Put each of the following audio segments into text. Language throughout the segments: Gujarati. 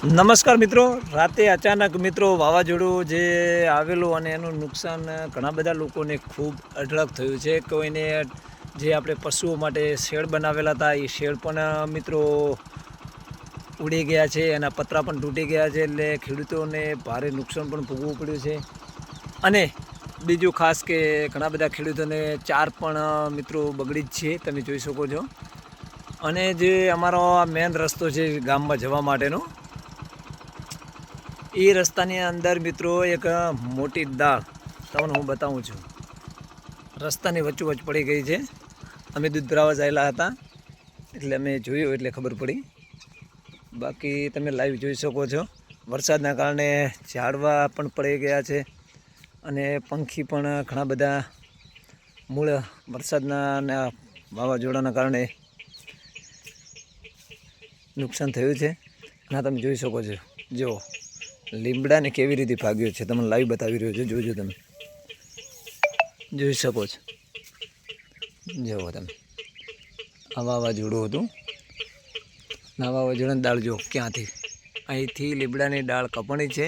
નમસ્કાર મિત્રો, રાતે અચાનક મિત્રો વાવાઝોડું જે આવેલું અને એનું નુકસાન ઘણા બધા લોકોને ખૂબ અઢળક થયું છે. કોઈને જે આપણે પશુઓ માટે શેડ બનાવેલા હતા એ શેડ પણ મિત્રો ઉડી ગયા છે, એના પતરા પણ તૂટી ગયા છે, એટલે ખેડૂતોને ભારે નુકસાન પણ ભોગવવું પડ્યું છે. અને બીજું ખાસ કે ઘણા બધા ખેડૂતોને ચાર પણ મિત્રો બગડી જ છે, તમે જોઈ શકો છો. અને જે અમારો મેન રસ્તો છે ગામમાં જવા માટેનો, એ રસ્તાની અંદર મિત્રો એક મોટી દાળ તમને હું બતાવું છું, રસ્તાની વચ્ચોવચ્ચ પડી ગઈ છે. અમે દૂધ ભરાવા જાયેલા હતા એટલે અમે જોયું એટલે ખબર પડી. બાકી તમે લાઈવ જોઈ શકો છો, વરસાદના કારણે ઝાડવા પણ પડી ગયા છે અને પંખી પણ ઘણા બધા મૂળ વરસાદના અને વાવાઝોડાના કારણે નુકસાન થયું છે. અને તમે જોઈ શકો છો, જો લીમડાને કેવી રીતે ભાગ્યો છે, તમને લાઈવ બતાવી રહ્યો છે, જોજો તમે જોઈ શકો છો. જુઓ તમે, આ વાવાઝોડું હતું, આ વાવાઝોડાની દાળ જો ક્યાંથી, અહીંથી લીમડાની દાળ કપણી છે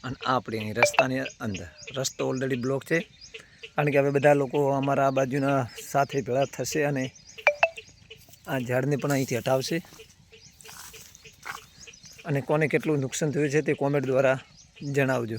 અને આપણી અહીં રસ્તાની અંદર, રસ્તો ઓલરેડી બ્લોક છે, કારણ કે હવે બધા લોકો અમારા આ બાજુના સાથે ભેળા થશે અને આ ઝાડને પણ અહીંથી હટાવશે. અને કોને કેટલું નુકસાન થયું છે તે કોમેન્ટ દ્વારા જણાવજો.